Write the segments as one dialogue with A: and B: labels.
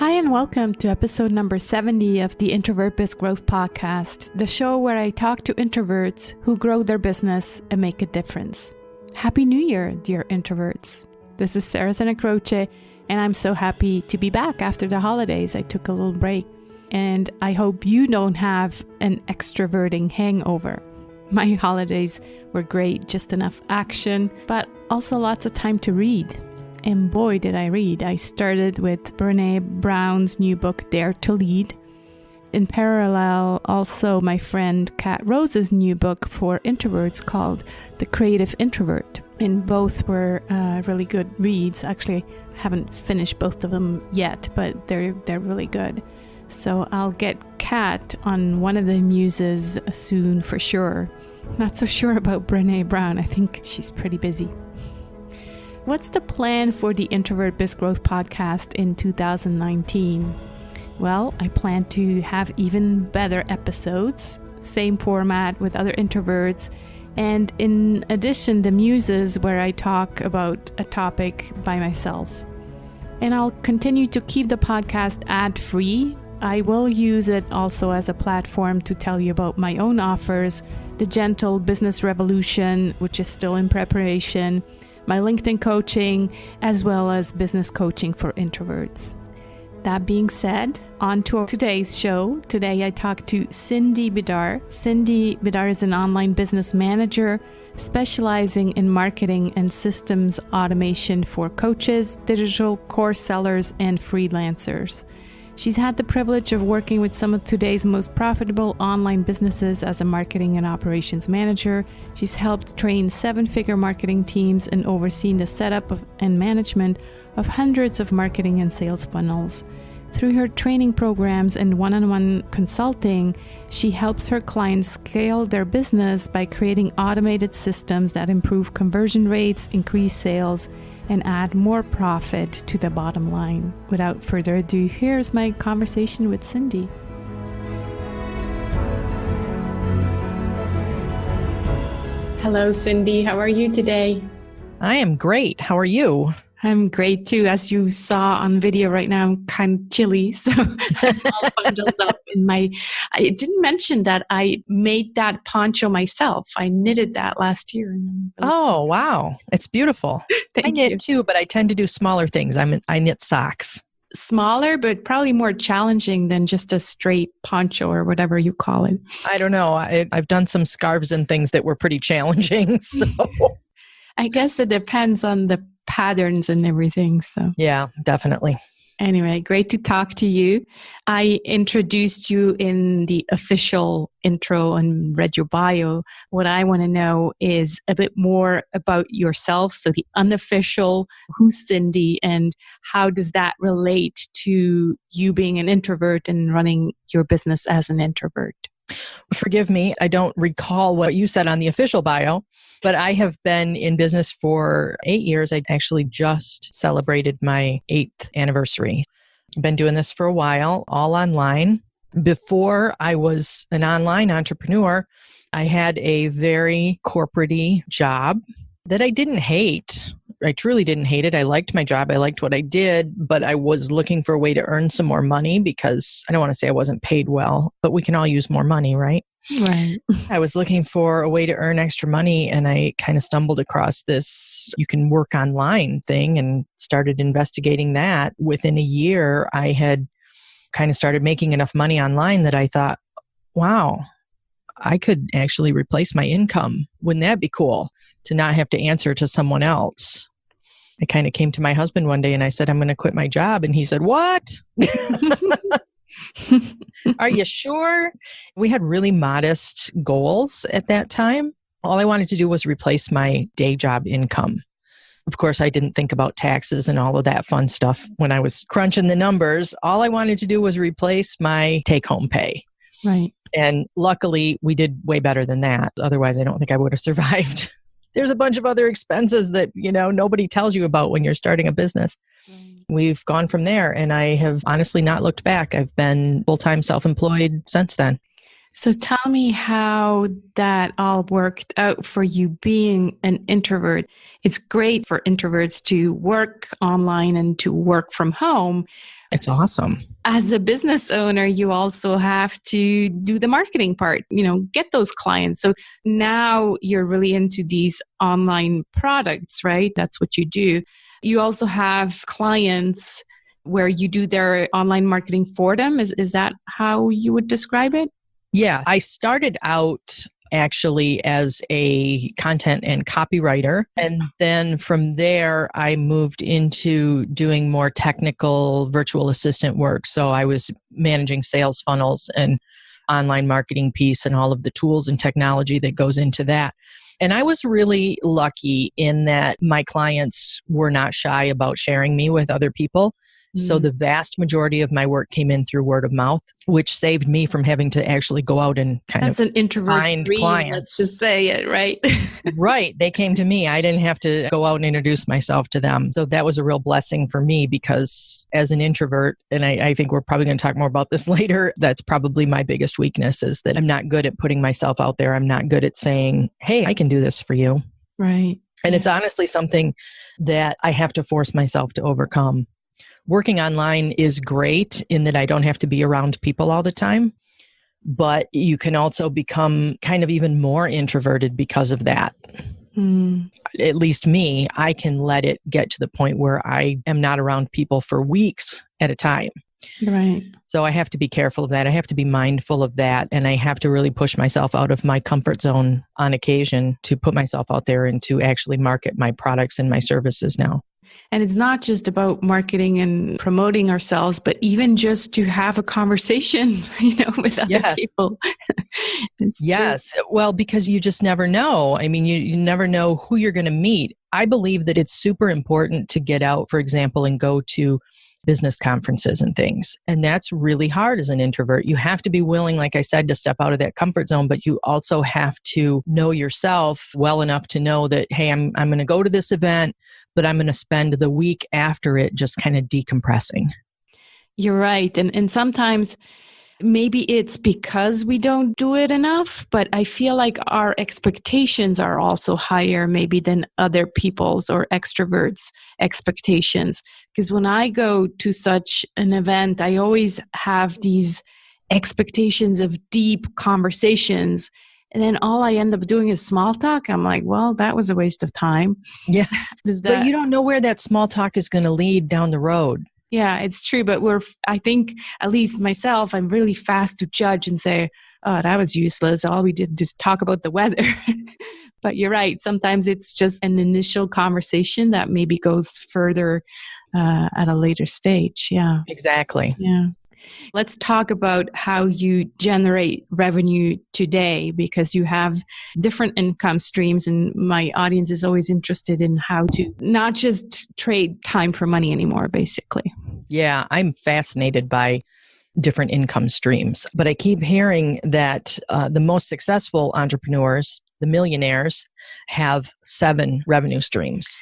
A: Hi, and welcome to episode number 70 of the Introvert Biz Growth Podcast, the show where I talk to introverts who grow their business and make a difference. Happy New Year, dear introverts. This is Sarah Zenacroce, and I'm so happy to be back after the holidays. I took a little break, and I hope you don't have an extroverting hangover. My holidays were great, just enough action, but also lots of time to read. And boy, did I read. I started with Brené Brown's new book, Dare to Lead. In parallel, also my friend Kat Rose's new book for introverts called The Creative Introvert. And both were really good reads. Actually, I haven't finished both of them yet, but they're really good. So I'll get Kat on one of the muses soon for sure. Not so sure about Brené Brown. I think she's pretty busy. What's the plan for the Introvert Biz Growth Podcast in 2019? Well, I plan to have even better episodes, same format with other introverts, and in addition, the muses where I talk about a topic by myself. And I'll continue to keep the podcast ad-free. I will use it also as a platform to tell you about my own offers, the Gentle Business Revolution, which is still in preparation, my LinkedIn coaching, as well as business coaching for introverts. That being said, on to today's show. Today I talked to Cindy Bidar. Cindy Bidar is an online business manager specializing in marketing and systems automation for coaches, digital course sellers, and freelancers. She's had the privilege of working with some of today's most profitable online businesses as a marketing and operations manager. She's helped train 7-figure marketing teams and overseen the setup and management of hundreds of marketing and sales funnels. Through her training programs and one-on-one consulting, she helps her clients scale their business by creating automated systems that improve conversion rates, increase sales, and add more profit to the bottom line. Without further ado, here's my conversation with Cindy. Hello, Cindy. How are you today?
B: I am great. How are you?
A: I'm great too. As you saw on video right now, I'm kind of chilly. So I'm all bundled up in I didn't mention that I made that poncho myself. I knitted that last year.
B: Oh, wow. It's beautiful. I knit too, but I tend to do smaller things. I knit socks.
A: Smaller, but probably more challenging than just a straight poncho or whatever you call it.
B: I don't know. I've done some scarves and things that were pretty challenging. So
A: I guess it depends on the patterns and everything. So
B: yeah, definitely.
A: Anyway, great to talk to you. I introduced you in the official intro and read your bio. What I want to know is a bit more about yourself. So the unofficial, who's Cindy, and how does that relate to you being an introvert and running your business as an introvert?
B: Forgive me, I don't recall what you said on the official bio, but I have been in business for 8 years. I actually just celebrated my 8th anniversary. I've been doing this for a while, all online. Before I was an online entrepreneur, I had a very corporate-y job that I didn't hate. I truly didn't hate it. I liked my job. I liked what I did, but I was looking for a way to earn some more money because I don't want to say I wasn't paid well, but we can all use more money, right?
A: Right.
B: I was looking for a way to earn extra money, and I kind of stumbled across this you can work online thing and started investigating that. Within a year, I had kind of started making enough money online that I thought, wow, I could actually replace my income. Wouldn't that be cool to not have to answer to someone else? I kind of came to my husband one day and I said, I'm going to quit my job. And he said, what? Are you sure? We had really modest goals at that time. All I wanted to do was replace my day job income. Of course, I didn't think about taxes and all of that fun stuff when I was crunching the numbers. All I wanted to do was replace my take-home pay.
A: Right.
B: And luckily, we did way better than that. Otherwise, I don't think I would have survived. There's a bunch of other expenses that, nobody tells you about when you're starting a business. We've gone from there, and I have honestly not looked back. I've been full-time self-employed since then.
A: So tell me how that all worked out for you being an introvert. It's great for introverts to work online and to work from home.
B: It's awesome.
A: As a business owner, you also have to do the marketing part, get those clients. So now you're really into these online products, right? That's what you do. You also have clients where you do their online marketing for them. Is that how you would describe it?
B: Yeah, I started out actually as a content and copywriter. And then from there, I moved into doing more technical virtual assistant work. So I was managing sales funnels and online marketing piece and all of the tools and technology that goes into that. And I was really lucky in that my clients were not shy about sharing me with other people. So the vast majority of my work came in through word of mouth, which saved me from having to actually go out and
A: That's an introvert's
B: find
A: dream,
B: clients.
A: let's just say it, right?
B: Right. They came to me. I didn't have to go out and introduce myself to them. So that was a real blessing for me because as an introvert, and I think we're probably going to talk more about this later, that's probably my biggest weakness is that I'm not good at putting myself out there. I'm not good at saying, hey, I can do this for you.
A: Right.
B: And it's honestly something that I have to force myself to overcome. Working online is great in that I don't have to be around people all the time, but you can also become kind of even more introverted because of that. At least me, I can let it get to the point where I am not around people for weeks at a time.
A: Right.
B: So I have to be careful of that. I have to be mindful of that. And I have to really push myself out of my comfort zone on occasion to put myself out there and to actually market my products and my services now.
A: And it's not just about marketing and promoting ourselves, but even just to have a conversation, with other people.
B: Yes. Well, because you just never know. I mean, you never know who you're going to meet. I believe that it's super important to get out, for example, and go to business conferences and things. And that's really hard as an introvert. You have to be willing, like I said, to step out of that comfort zone, but you also have to know yourself well enough to know that, hey, I'm going to go to this event, but I'm going to spend the week after it just kind of decompressing.
A: You're right. And sometimes maybe it's because we don't do it enough, but I feel like our expectations are also higher maybe than other people's or extroverts' expectations. Because when I go to such an event, I always have these expectations of deep conversations. And then all I end up doing is small talk. I'm like, well, that was a waste of time.
B: Yeah. But you don't know where that small talk is going to lead down the road.
A: Yeah, it's true. But I think, at least myself, I'm really fast to judge and say, oh, that was useless. All we did was talk about the weather. But you're right. Sometimes it's just an initial conversation that maybe goes further at a later stage. Yeah.
B: Exactly.
A: Yeah. Let's talk about how you generate revenue today, because you have different income streams, and my audience is always interested in how to not just trade time for money anymore, basically.
B: Yeah, I'm fascinated by different income streams, but I keep hearing that the most successful entrepreneurs, the millionaires, have 7 revenue streams.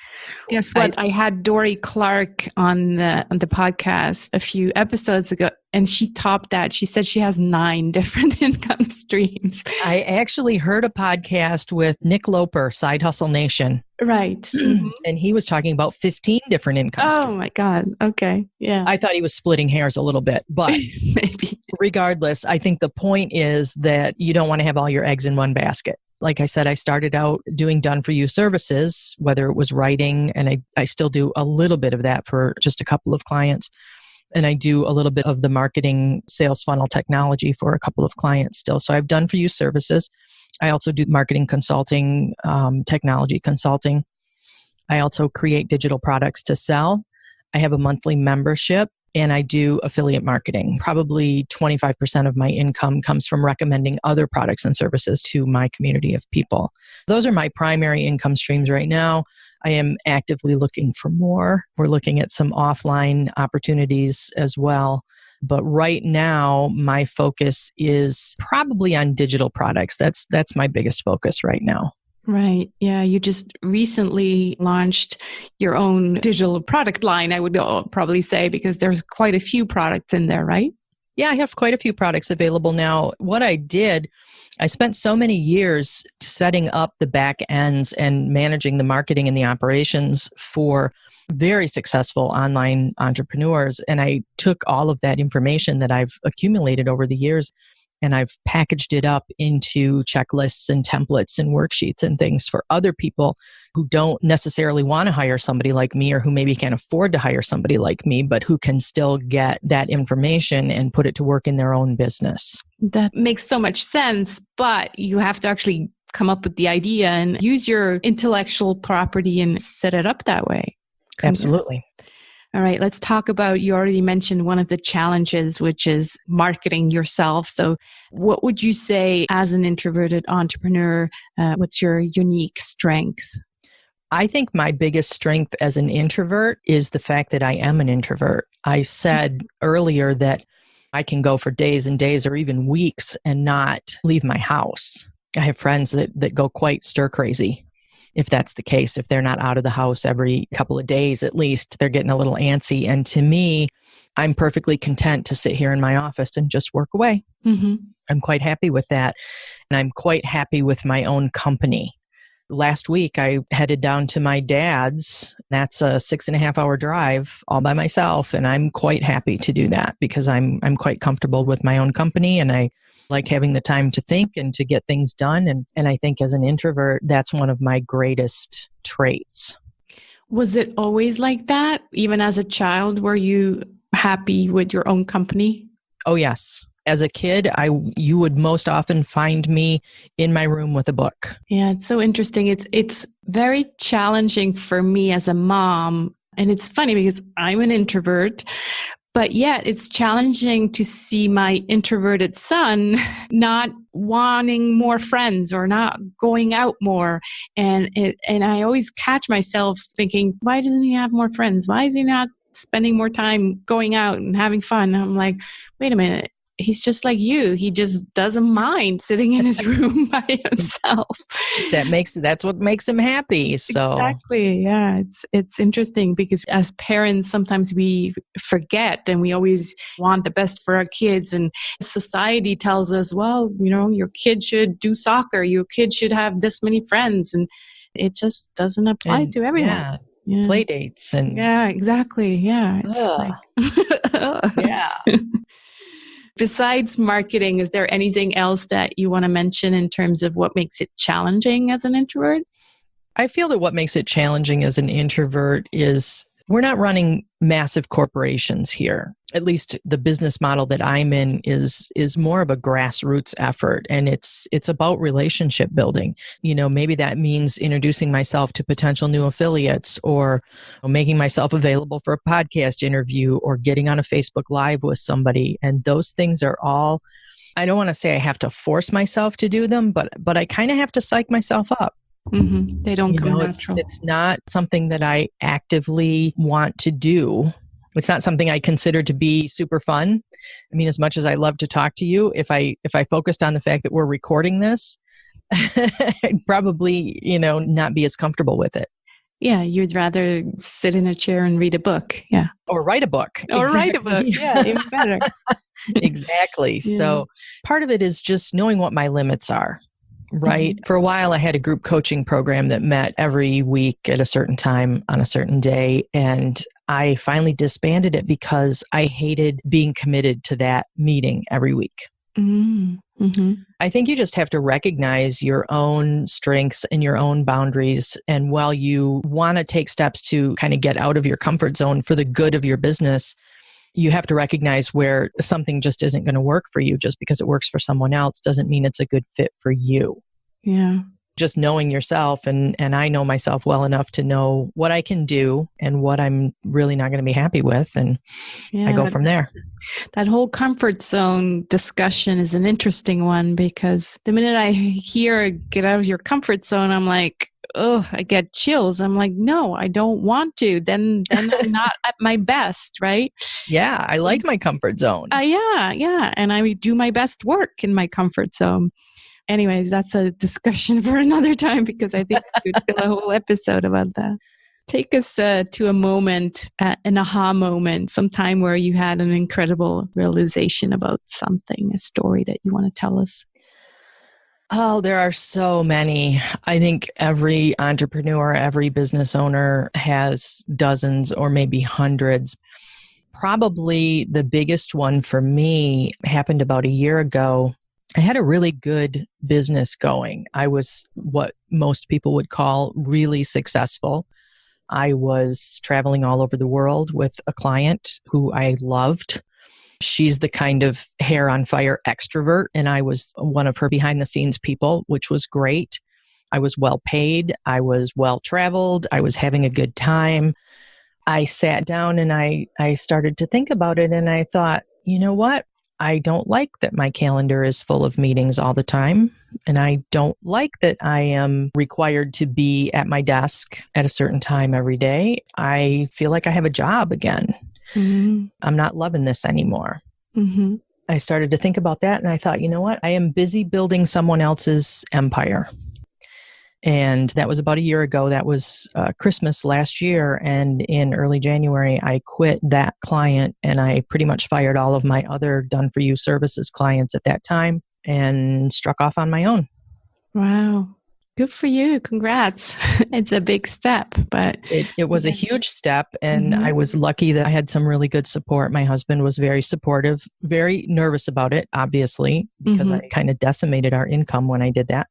A: Guess what? I had Dory Clark on the podcast a few episodes ago, and she topped that. She said she has 9 different income streams.
B: I actually heard a podcast with Nick Loper, Side Hustle Nation.
A: Right.
B: And he was talking about 15 different income streams.
A: Oh my God. Okay. Yeah.
B: I thought he was splitting hairs a little bit, but
A: maybe.
B: Regardless, I think the point is that you don't want to have all your eggs in one basket. Like I said, I started out doing done-for-you services, whether it was writing, and I still do a little bit of that for just a couple of clients. And I do a little bit of the marketing sales funnel technology for a couple of clients still. So I've done-for-you services. I also do marketing consulting, technology consulting. I also create digital products to sell. I have a monthly membership. And I do affiliate marketing. Probably 25% of my income comes from recommending other products and services to my community of people. Those are my primary income streams right now. I am actively looking for more. We're looking at some offline opportunities as well. But right now, my focus is probably on digital products. That's my biggest focus right now.
A: Right. Yeah. You just recently launched your own digital product line, I would probably say, because there's quite a few products in there, right?
B: Yeah, I have quite a few products available now. What I did, I spent so many years setting up the back ends and managing the marketing and the operations for very successful online entrepreneurs. And I took all of that information that I've accumulated over the years and I've packaged it up into checklists and templates and worksheets and things for other people who don't necessarily want to hire somebody like me, or who maybe can't afford to hire somebody like me, but who can still get that information and put it to work in their own business.
A: That makes so much sense, but you have to actually come up with the idea and use your intellectual property and set it up that way.
B: Absolutely.
A: All right, let's talk about, you already mentioned one of the challenges, which is marketing yourself. So what would you say as an introverted entrepreneur, what's your unique strength?
B: I think my biggest strength as an introvert is the fact that I am an introvert. I said earlier that I can go for days and days or even weeks and not leave my house. I have friends that go quite stir crazy. If that's the case, if they're not out of the house every couple of days, at least they're getting a little antsy. And to me, I'm perfectly content to sit here in my office and just work away.
A: Mm-hmm.
B: I'm quite happy with that. And I'm quite happy with my own company. Last week, I headed down to my dad's. That's a 6.5-hour drive all by myself. And I'm quite happy to do that because I'm quite comfortable with my own company, and I like having the time to think and to get things done. And I think as an introvert, that's one of my greatest traits.
A: Was it always like that? Even as a child, were you happy with your own company?
B: Oh, yes. As a kid, you would most often find me in my room with a book.
A: Yeah, it's so interesting. It's very challenging for me as a mom. And it's funny because I'm an introvert, but yet it's challenging to see my introverted son not wanting more friends or not going out more. And I always catch myself thinking, why doesn't he have more friends? Why is he not spending more time going out and having fun? And I'm like, wait a minute. He's just like you. He just doesn't mind sitting in his room by himself.
B: That's what makes him happy. So
A: exactly. Yeah. It's interesting because as parents, sometimes we forget and we always want the best for our kids. And society tells us, well, your kid should do soccer. Your kid should have this many friends. And it just doesn't apply to everyone.
B: Yeah. Play dates and
A: yeah, exactly. Yeah. It's like
B: yeah.
A: Besides marketing, is there anything else that you want to mention in terms of what makes it challenging as an introvert?
B: I feel that what makes it challenging as an introvert is we're not running massive corporations here. At least the business model that I'm in is more of a grassroots effort, and it's about relationship building. Maybe that means introducing myself to potential new affiliates, or making myself available for a podcast interview, or getting on a Facebook Live with somebody. And those things are all, I don't want to say I have to force myself to do them, but I kind of have to psych myself up.
A: Mm-hmm. They don't come natural.
B: It's not something that I actively want to do. It's not something I consider to be super fun. I mean, as much as I love to talk to you, if I focused on the fact that we're recording this, I'd probably, not be as comfortable with it.
A: Yeah, you'd rather sit in a chair and read a book. Yeah.
B: Or write a book.
A: Or write a book. Yeah, even better.
B: Exactly. Yeah. So part of it is just knowing what my limits are. Right. For a while, I had a group coaching program that met every week at a certain time on a certain day. And I finally disbanded it because I hated being committed to that meeting every week. Mm-hmm. I think you just have to recognize your own strengths and your own boundaries. And while you want to take steps to kind of get out of your comfort zone for the good of your business, you have to recognize where something just isn't going to work for you. Just because it works for someone else doesn't mean it's a good fit for you.
A: Yeah.
B: Just knowing yourself, and I know myself well enough to know what I can do and what I'm really not going to be happy with. And I go from there.
A: That whole comfort zone discussion is an interesting one because the minute I hear get out of your comfort zone, I'm like, oh, I get chills. I'm like, no, I don't want to. Then I'm not at my best, right?
B: Yeah, I like my comfort zone.
A: Yeah. And I do my best work in my comfort zone. Anyways, that's a discussion for another time because I think we could fill a whole episode about that. Take us to a moment, an aha moment, some time where you had an incredible realization about something, a story that you want to tell us.
B: Oh, there are so many. I think every entrepreneur, every business owner has dozens or maybe hundreds. Probably the biggest one for me happened about a year ago. I had a really good business going. I was what most people would call really successful. I was traveling all over the world with a client who I loved. She's the kind of hair on fire extrovert, and I was one of her behind the scenes people, which was great. I was well paid. I was well traveled. I was having a good time. I sat down and I started to think about it, and I thought, you know what? I don't like that my calendar is full of meetings all the time. And I don't like that I am required to be at my desk at a certain time every day. I feel like I have a job again. Mm-hmm. I'm not loving this anymore. Mm-hmm. I started to think about that, and I thought, you know what? I am busy building someone else's empire. And that was about a year ago. That was Christmas last year. And in early January, I quit that client, and I pretty much fired all of my other done-for-you services clients at that time and struck off on my own.
A: Wow. Good for you. Congrats. It's a big step, but
B: it was a huge step. And I was lucky that I had some really good support. My husband was very supportive, very nervous about it, obviously, because I kind of decimated our income when I did that.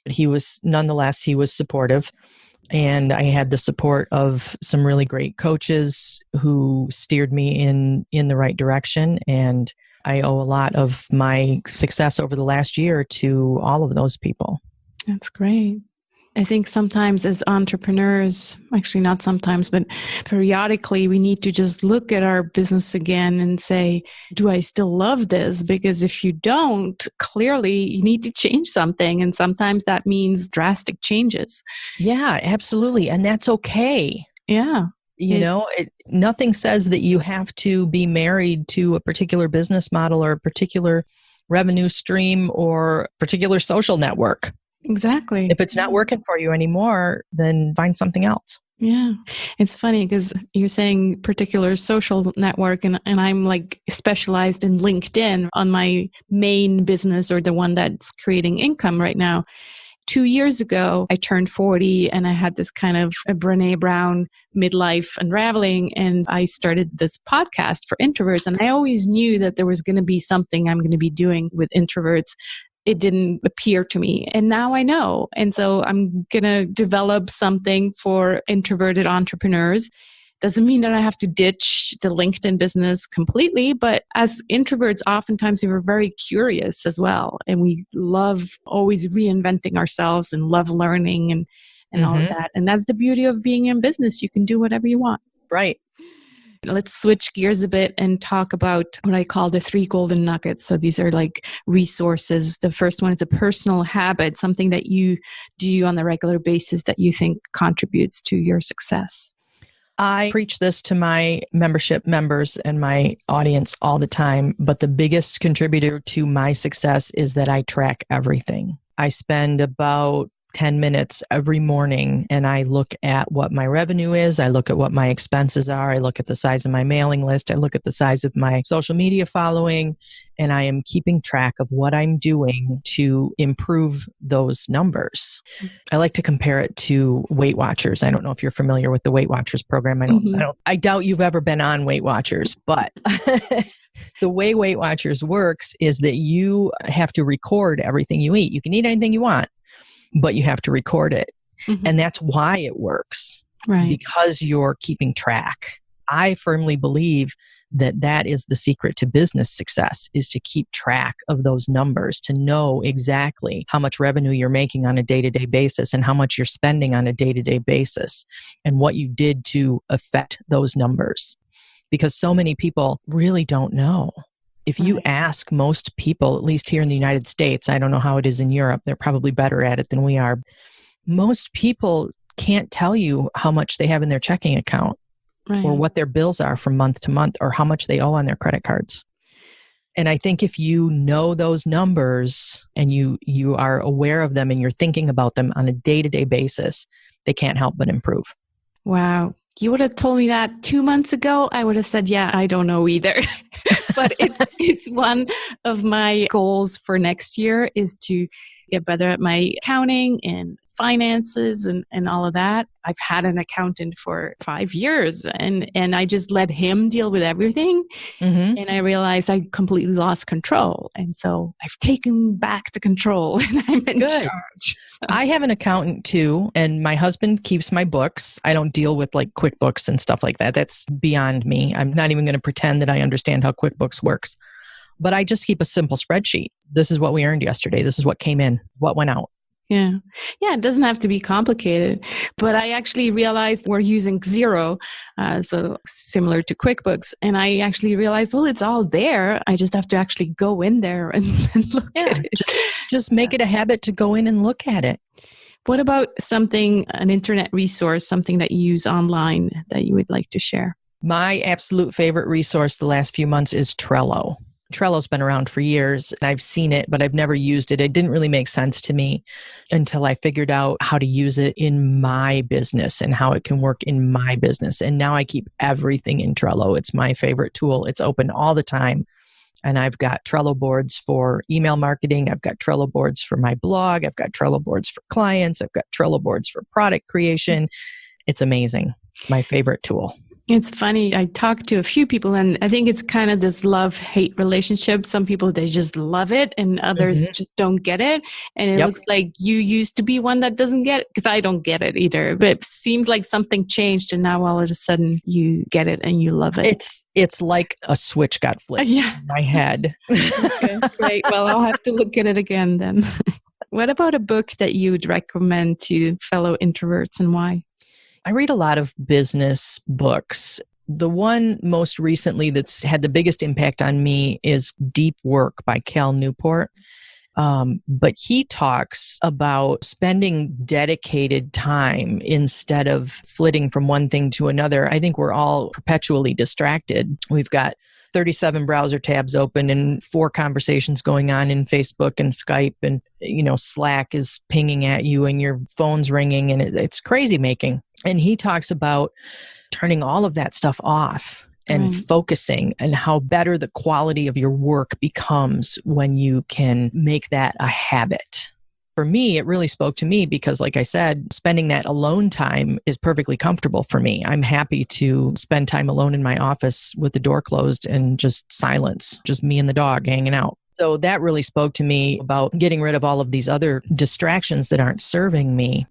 B: But he was supportive. And I had the support of some really great coaches who steered me in the right direction. And I owe a lot of my success over the last year to all of those people.
A: That's great. I think sometimes as entrepreneurs, actually not sometimes, but periodically, we need to just look at our business again and say, do I still love this? Because if you don't, clearly you need to change something. And sometimes that means drastic changes.
B: Yeah, absolutely. And that's okay.
A: Yeah.
B: Nothing says that you have to be married to a particular business model or a particular revenue stream or a particular social network.
A: Exactly.
B: If it's not working for you anymore, then find something else.
A: Yeah. It's funny because you're saying particular social network and I'm like specialized in LinkedIn on my main business or the one that's creating income right now. 2 years ago, I turned 40 and I had this kind of a Brené Brown midlife unraveling, and I started this podcast for introverts. And I always knew that there was going to be something I'm going to be doing with introverts. It didn't appear to me. And now I know. And so I'm going to develop something for introverted entrepreneurs. Doesn't mean that I have to ditch the LinkedIn business completely, but as introverts, oftentimes we're very curious as well. And we love always reinventing ourselves and love learning and all of that. And that's the beauty of being in business. You can do whatever you want.
B: Right.
A: Let's switch gears a bit and talk about what I call the 3 golden nuggets. So these are like resources. The first one is a personal habit, something that you do on a regular basis that you think contributes to your success.
B: I preach this to my membership members and my audience all the time, but the biggest contributor to my success is that I track everything. I spend about 10 minutes every morning and I look at what my revenue is. I look at what my expenses are. I look at the size of my mailing list. I look at the size of my social media following, and I am keeping track of what I'm doing to improve those numbers. I like to compare it to Weight Watchers. I don't know if you're familiar with the Weight Watchers program. I doubt you've ever been on Weight Watchers, but the way Weight Watchers works is that you have to record everything you eat. You can eat anything you want, but you have to record it. And that's why it works, right? Because you're keeping track. I firmly believe that that is the secret to business success, is to keep track of those numbers, to know exactly how much revenue you're making on a day-to-day basis and how much you're spending on a day-to-day basis and what you did to affect those numbers. Because so many people really don't know. If you ask most people, at least here in the United States, I don't know how it is in Europe, they're probably better at it than we are. Most people can't tell you how much they have in their checking account or what their bills are from month to month or how much they owe on their credit cards. And I think if you know those numbers and you are aware of them and you're thinking about them on a day-to-day basis, they can't help but improve.
A: Wow. You would have told me that 2 months ago. I would have said, yeah, I don't know either. But it's one of my goals for next year is to get better at my accounting and finances and all of that. I've had an accountant for 5 years and I just let him deal with everything.
B: Mm-hmm.
A: And I realized I completely lost control. And so I've taken back the control and I'm in
B: Good.
A: charge. So.
B: I have an accountant too, and my husband keeps my books. I don't deal with like QuickBooks and stuff like that. That's beyond me. I'm not even going to pretend that I understand how QuickBooks works. But I just keep a simple spreadsheet. This is what we earned yesterday. This is what came in, what went out.
A: Yeah. Yeah, it doesn't have to be complicated. But I actually realized we're using Xero, so similar to QuickBooks. And I actually realized, well, it's all there. I just have to actually go in there and look at it.
B: Just make it a habit to go in and look at it.
A: What about something, an internet resource, something that you use online that you would like to share?
B: My absolute favorite resource the last few months is Trello. Trello's been around for years and I've seen it, but I've never used it. It didn't really make sense to me until I figured out how to use it in my business and how it can work in my business. And now I keep everything in Trello. It's my favorite tool. It's open all the time. And I've got Trello boards for email marketing. I've got Trello boards for my blog. I've got Trello boards for clients. I've got Trello boards for product creation. It's amazing. It's my favorite tool.
A: It's funny. I talked to a few people and I think it's kind of this love-hate relationship. Some people, they just love it and others just don't get it. And it looks like you used to be one that doesn't get it because I don't get it either. But it seems like something changed and now all of a sudden you get it and you love it.
B: It's like a switch got flipped in my head.
A: Okay, great. Well, I'll have to look at it again then. What about a book that you would recommend to fellow introverts and why?
B: I read a lot of business books. The one most recently that's had the biggest impact on me is Deep Work by Cal Newport. But he talks about spending dedicated time instead of flitting from one thing to another. I think we're all perpetually distracted. We've got 37 browser tabs open and 4 conversations going on in Facebook and Skype and, Slack is pinging at you and your phone's ringing and it's crazy making. And he talks about turning all of that stuff off and focusing and how better the quality of your work becomes when you can make that a habit. For me, it really spoke to me because, like I said, spending that alone time is perfectly comfortable for me. I'm happy to spend time alone in my office with the door closed and just silence, just me and the dog hanging out. So that really spoke to me about getting rid of all of these other distractions that aren't serving me,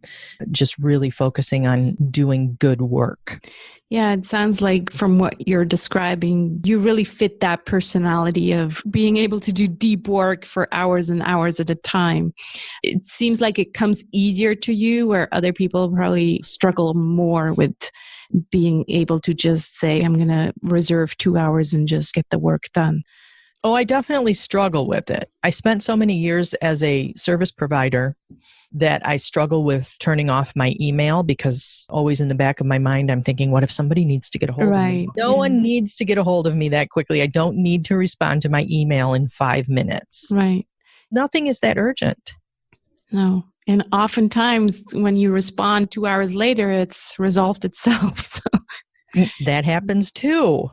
B: just really focusing on doing good work.
A: Yeah, it sounds like from what you're describing, you really fit that personality of being able to do deep work for hours and hours at a time. It seems like it comes easier to you where other people probably struggle more with being able to just say, I'm going to reserve 2 hours and just get the work done.
B: Oh, I definitely struggle with it. I spent so many years as a service provider that I struggle with turning off my email because always in the back of my mind, I'm thinking, what if somebody needs to get a hold of me? No one needs to get a hold of me that quickly. I don't need to respond to my email in 5 minutes.
A: Right.
B: Nothing is that urgent.
A: No. And oftentimes when you respond 2 hours later, it's resolved itself. So
B: that happens too.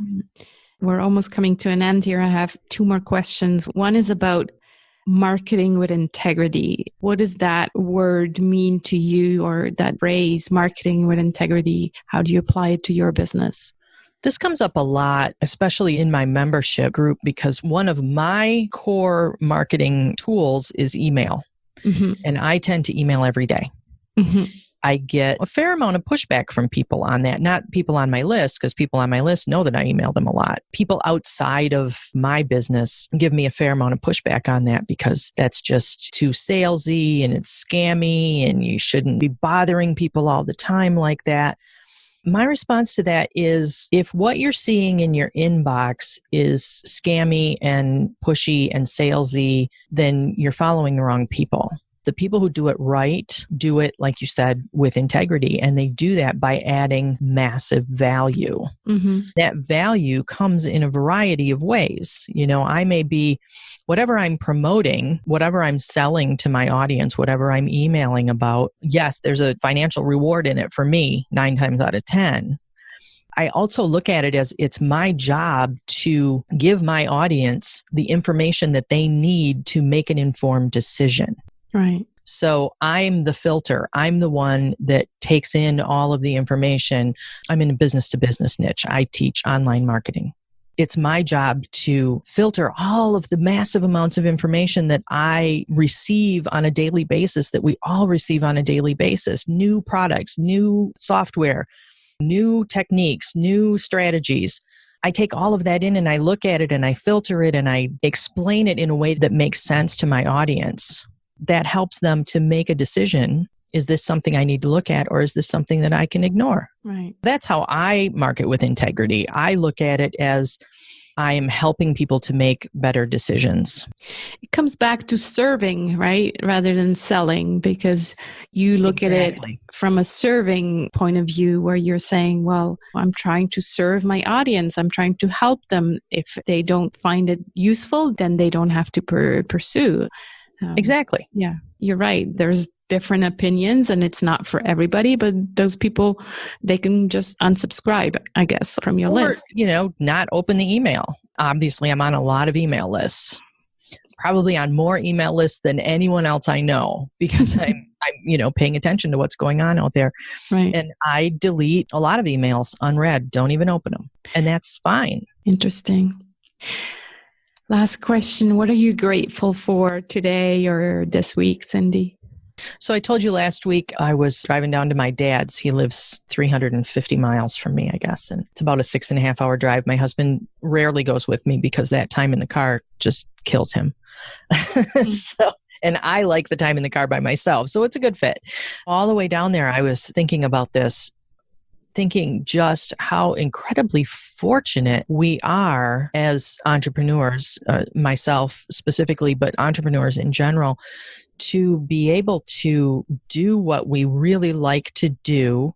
A: We're almost coming to an end here. I have 2 more questions. One is about marketing with integrity. What does that word mean to you, or that phrase, marketing with integrity? How do you apply it to your business?
B: This comes up a lot, especially in my membership group, because one of my core marketing tools is email. And I tend to email every day. I get a fair amount of pushback from people on that. Not people on my list, because people on my list know that I email them a lot. People outside of my business give me a fair amount of pushback on that because that's just too salesy and it's scammy and you shouldn't be bothering people all the time like that. My response to that is, if what you're seeing in your inbox is scammy and pushy and salesy, then you're following the wrong people. The people who do it right do it, like you said, with integrity. And they do that by adding massive value.
A: Mm-hmm.
B: That value comes in a variety of ways. I may be, whatever I'm promoting, whatever I'm selling to my audience, whatever I'm emailing about, yes, there's a financial reward in it for me 9 times out of 10. I also look at it as it's my job to give my audience the information that they need to make an informed decision.
A: Right.
B: So I'm the filter. I'm the one that takes in all of the information. I'm in a business-to-business niche. I teach online marketing. It's my job to filter all of the massive amounts of information that I receive on a daily basis, that we all receive on a daily basis. New products, new software, new techniques, new strategies. I take all of that in and I look at it and I filter it and I explain it in a way that makes sense to my audience. That helps them to make a decision. Is this something I need to look at, or is this something that I can ignore?
A: Right.
B: That's how I market with integrity. I look at it as I am helping people to make better decisions.
A: It comes back to serving, right? Rather than selling, because you look at it from a serving point of view where you're saying, well, I'm trying to serve my audience. I'm trying to help them. If they don't find it useful, then they don't have to pursue.
B: Exactly.
A: Yeah, you're right. There's different opinions and it's not for everybody, but those people, they can just unsubscribe, I guess, from your list.
B: Not open the email. Obviously, I'm on a lot of email lists, probably on more email lists than anyone else I know, because I'm paying attention to what's going on out there.
A: Right.
B: And I delete a lot of emails unread, don't even open them. And that's fine.
A: Interesting. Last question. What are you grateful for today or this week, Cindy?
B: So I told you last week I was driving down to my dad's. He lives 350 miles from me, I guess. And it's about a 6.5 hour drive. My husband rarely goes with me because that time in the car just kills him. And I like the time in the car by myself. So it's a good fit. All the way down there, I was thinking about this, thinking just how incredibly fortunate we are as entrepreneurs, myself specifically, but entrepreneurs in general, to be able to do what we really like to do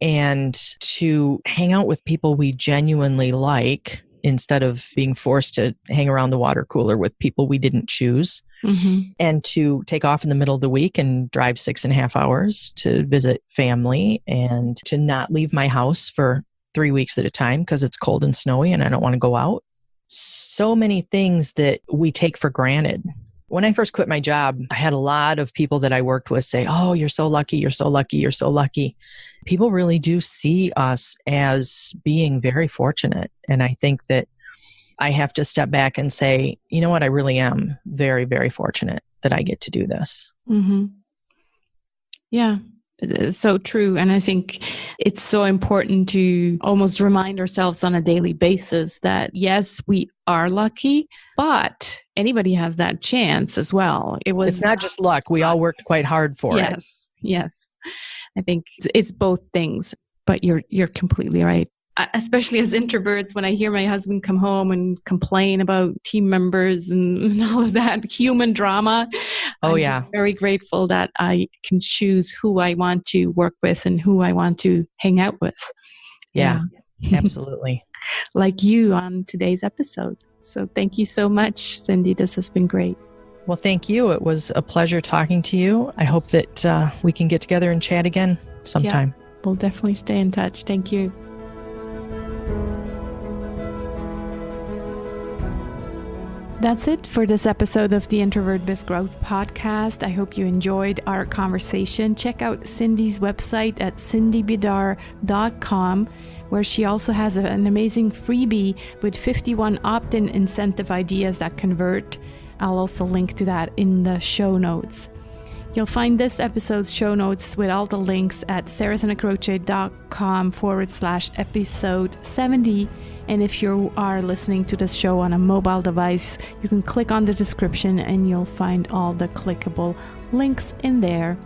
B: and to hang out with people we genuinely like instead of being forced to hang around the water cooler with people we didn't choose. Mm-hmm. And to take off in the middle of the week and drive 6.5 hours to visit family and to not leave my house for 3 weeks at a time because it's cold and snowy and I don't want to go out. So many things that we take for granted. When I first quit my job, I had a lot of people that I worked with say, oh, you're so lucky, you're so lucky, you're so lucky. People really do see us as being very fortunate. And I think that I have to step back and say, you know what, I really am very, very fortunate that I get to do this.
A: Mm-hmm. Yeah, it's so true. And I think it's so important to almost remind ourselves on a daily basis that, yes, we are lucky, but anybody has that chance as well.
B: It's not just luck. We all worked quite hard for it.
A: Yes. I think it's both things, but you're completely right. Especially as introverts, when I hear my husband come home and complain about team members and all of that human drama, I'm very grateful that I can choose who I want to work with and who I want to hang out with.
B: Yeah. Absolutely.
A: Like you on today's episode. So thank you so much, Cindy. This has been great.
B: Well, thank you. It was a pleasure talking to you. I hope that we can get together and chat again sometime.
A: Yeah, we'll definitely stay in touch. Thank you. That's it for this episode of the Introvert Biz Growth Podcast. I hope you enjoyed our conversation. Check out Cindy's website at cindybidar.com, where she also has an amazing freebie with 51 opt-in incentive ideas that convert. I'll also link to that in the show notes. You'll find this episode's show notes with all the links at sarahsanacroce.com/episode 70. And if you are listening to this show on a mobile device, you can click on the description and you'll find all the clickable links in there.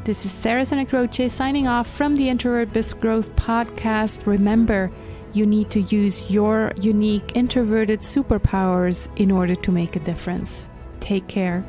A: This is Sarah Sanacroce signing off from the Introvert Biz Growth Podcast. Remember, you need to use your unique introverted superpowers in order to make a difference. Take care.